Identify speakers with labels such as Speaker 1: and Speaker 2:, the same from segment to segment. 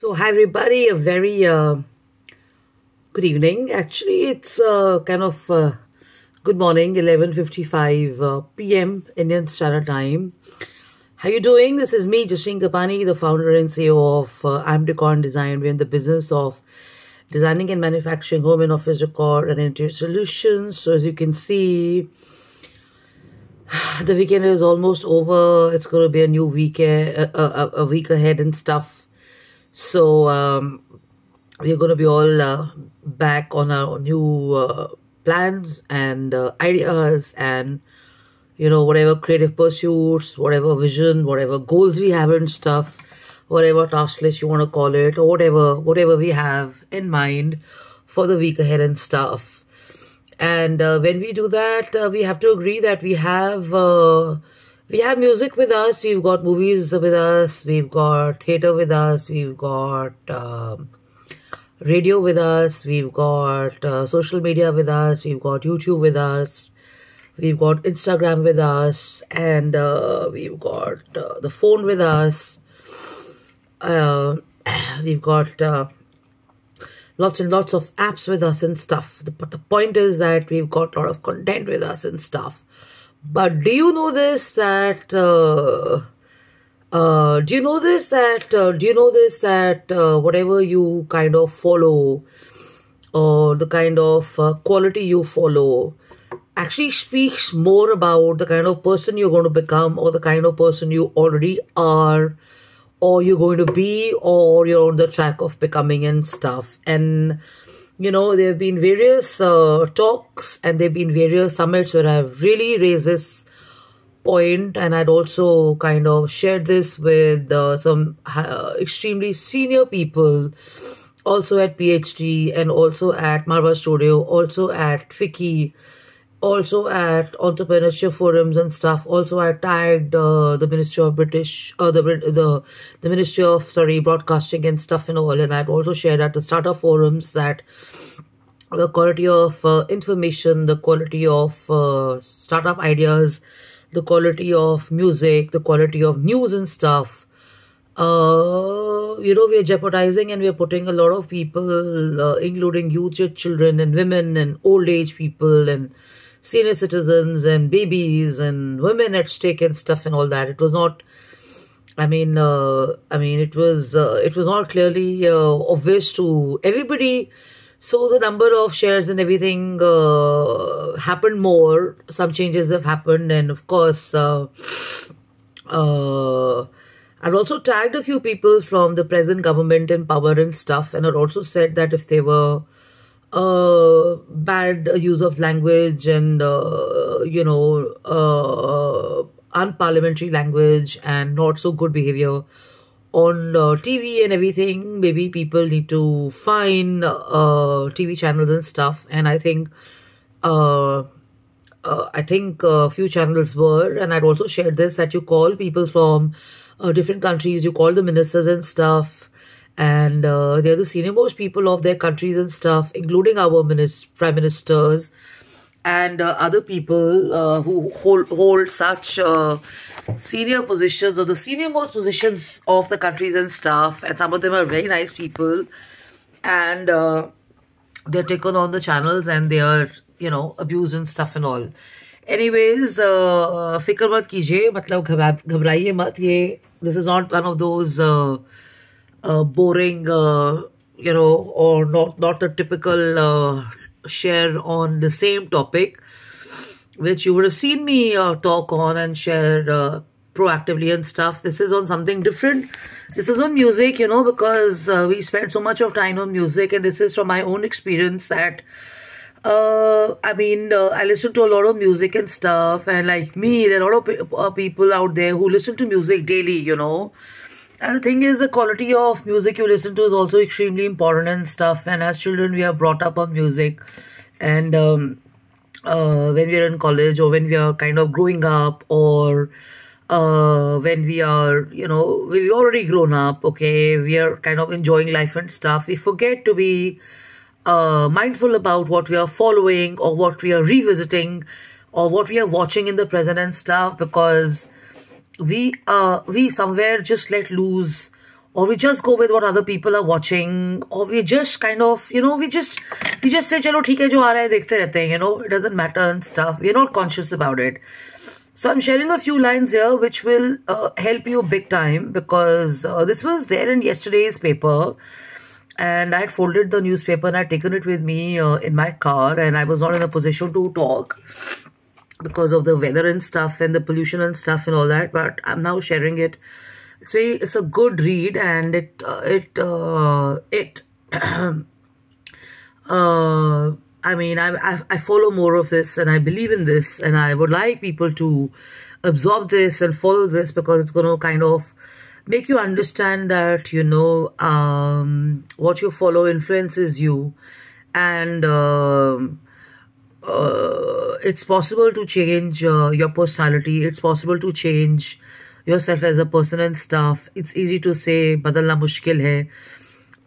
Speaker 1: So, hi everybody, a very good evening. Actually, it's kind of good morning, 11:55 p.m. Indian Standard Time. How you doing? This is me, Jashin Kapani, the founder and CEO of I'm Decor and Design. We're in the business of designing and manufacturing home and office decor and interior solutions. So, as you can see, the weekend is almost over. It's going to be a new week, a week ahead and stuff. So, we're going to be all back on our new plans and ideas and whatever creative pursuits, whatever vision, whatever goals we have and stuff, whatever task list you want to call it, or whatever we have in mind for the week ahead and stuff. And when we do that, we have to agree that we have music with us, we've got movies with us, we've got theater with us, we've got radio with us, we've got social media with us, we've got YouTube with us, we've got Instagram with us, and we've got the phone with us. We've got lots and lots of apps with us and stuff. But the point is that we've got a lot of content with us and stuff. But do you know this that whatever you kind of follow, or the kind of quality you follow, actually speaks more about the kind of person you're going to become, or the kind of person you already are, or you're going to be, or you're on the track of becoming and stuff. And there have been various talks, and there have been various summits where I've really raised this point, and I'd also kind of shared this with some extremely senior people, also at PhD, and also at Marva Studio, also at FICCI, also at entrepreneurship forums and stuff. Also, I tagged the Ministry of the Ministry of Broadcasting and stuff and all. And I'd also shared at the startup forums that the quality of information, the quality of startup ideas, the quality of music, the quality of news and stuff, we are jeopardizing, and we are putting a lot of people, including youth, children, and women, and old age people, and senior citizens, and babies, and women at stake and stuff and all that. It was not. It was not clearly obvious to everybody. So the number of shares and everything happened more. Some changes have happened, and of course, I'd also tagged a few people from the present government in power and stuff, and I'd also said that if they were bad use of language and unparliamentary language and not so good behavior on TV and everything, maybe people need to find TV channels and stuff. And I think a few channels were, and I'd also shared this, that you call people from different countries, you call the ministers and stuff, and they're the senior most people of their countries and stuff, including our prime ministers and other people who hold such senior positions, or the senior most positions of the countries and stuff. And some of them are very nice people, and they're taken on the channels, and they are abused and stuff and all. Anyways, fikr mat kijiye, matlab ghabraiye mat. This is not one of those boring, or not the typical share on the same topic, which you would have seen me talk on and share proactively and stuff. This is on something different. This is on music, because we spend so much of time on music, and this is from my own experience that I listen to a lot of music and stuff, and like me, there are a lot of people out there who listen to music daily, And the thing is, the quality of music you listen to is also extremely important and stuff. And as children, we are brought up on music, and when we are in college, or when we are kind of growing up, or when we are, we've already grown up, okay, we are kind of enjoying life and stuff. We forget to be mindful about what we are following, or what we are revisiting, or what we are watching in the present and stuff, because we somewhere just let loose or we just go with what other people are watching, or we just kind of, we just say, chalo, theek hai, jo aa raha hai, dekhte rehte hain, it doesn't matter and stuff. We're not conscious about it. So I'm sharing a few lines here which will help you big time, because this was there in yesterday's paper, and I had folded the newspaper and I had taken it with me in my car, and I was not in a position to talk because of the weather and stuff and the pollution and stuff and all that, but I'm now sharing it. It's a good read, and I mean, I follow more of this, and I believe in this, and I would like people to absorb this and follow this, because it's going to kind of make you understand that, what you follow influences you, and it's possible to change your personality. It's possible to change yourself as a person and stuff. It's easy to say, badalna mushkil hai,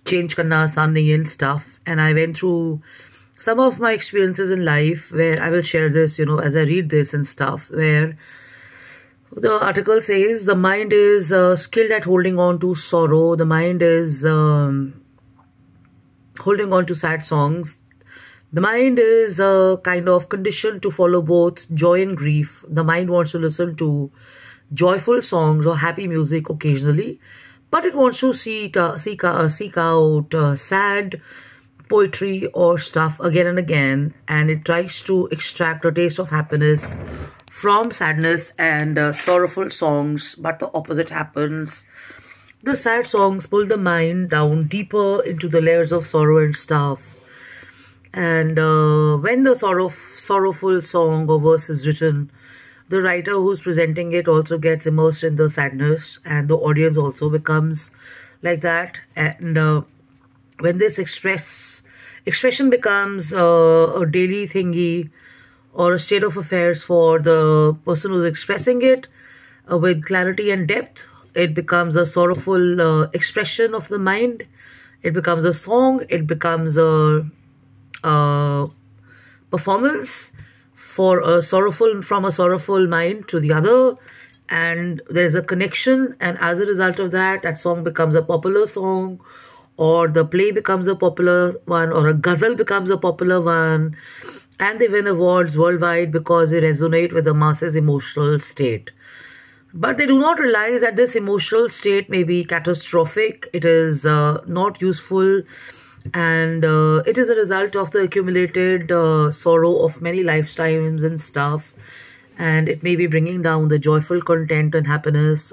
Speaker 1: change karna aasan nahi hai and stuff. And I went through some of my experiences in life where I will share this, as I read this and stuff, where the article says the mind is skilled at holding on to sorrow. The mind is holding on to sad songs. The mind is kind of conditioned to follow both joy and grief. The mind wants to listen to joyful songs or happy music occasionally, but it wants to seek out sad poetry or stuff again and again, and it tries to extract a taste of happiness from sadness and sorrowful songs, but the opposite happens. The sad songs pull the mind down deeper into the layers of sorrow and stuff, and when the sorrowful song or verse is written, the writer who's presenting it also gets immersed in the sadness, and the audience also becomes like that. And when this expression becomes a daily thingy or a state of affairs for the person who's expressing it with clarity and depth, it becomes a sorrowful expression of the mind. It becomes a song. It becomes a performance from a sorrowful mind to the other, and there's a connection, and as a result of that, that song becomes a popular song, or the play becomes a popular one, or a ghazal becomes a popular one, and they win awards worldwide because they resonate with the masses' emotional state. But they do not realize that this emotional state may be catastrophic. It is not useful, and it is a result of the accumulated sorrow of many lifetimes and stuff, and it may be bringing down the joyful content and happiness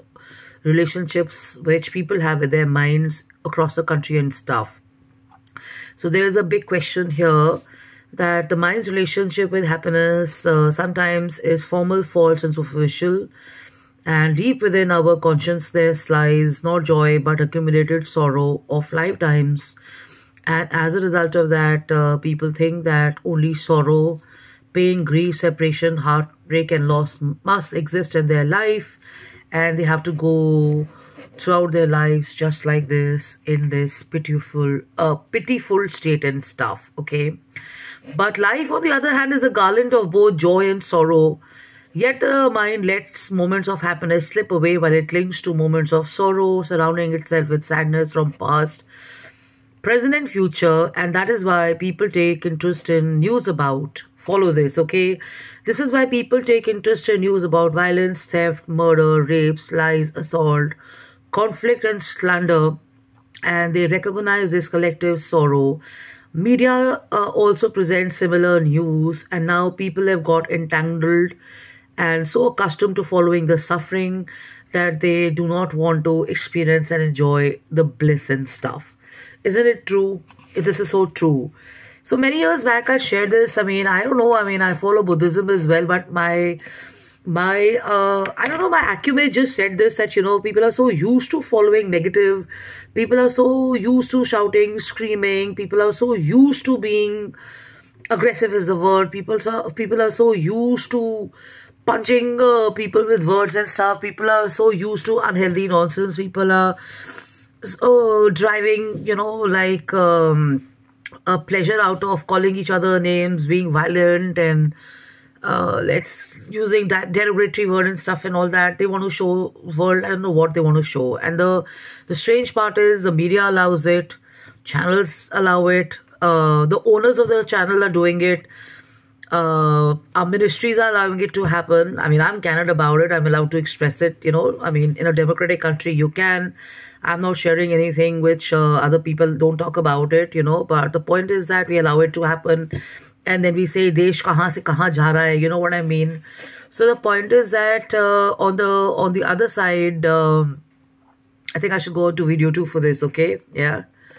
Speaker 1: relationships which people have with their minds across the country and stuff. So there is a big question here, that the mind's relationship with happiness sometimes is formal, false and superficial, and deep within our consciousness lies not joy but accumulated sorrow of lifetimes. And as a result of that, people think that only sorrow, pain, grief, separation, heartbreak, and loss must exist in their life. And they have to go throughout their lives just like this, in this pitiful state and stuff, okay? But life, on the other hand, is a garland of both joy and sorrow. Yet the mind lets moments of happiness slip away while it clings to moments of sorrow, surrounding itself with sadness from past, present and future. And that is why people take interest in news about, follow this, okay? This is why people take interest in news about violence, theft, murder, rapes, lies, assault, conflict and slander, and they recognize this collective sorrow. Media also presents similar news, and now people have got entangled and so accustomed to following the suffering that they do not want to experience and enjoy the bliss and stuff. Isn't it true? This is so true. So many years back, I shared this. I mean, I don't know. I mean, I follow Buddhism as well, but I don't know, my Acumen just said this, that, people are so used to following negative. People are so used to shouting, screaming. People are so used to being aggressive is the word. People are so used to punching people with words and stuff. People are so used to unhealthy nonsense. People are driving, like a pleasure out of calling each other names, being violent and let's using that derogatory word and stuff and all that. They want to show world, I don't know what they want to show. And the strange part is the media allows it, channels allow it, the owners of the channel are doing it, our ministries are allowing it to happen. I mean, I'm candid about it. I'm allowed to express it, you know. I mean, in a democratic country, you can. I'm not sharing anything which other people don't talk about it, you know. But the point is that we allow it to happen. And then we say, Desh kahan se kahan ja raha hai, you know what I mean? So the point is that on the other side, I think I should go on to video 2 for this, okay? Yeah.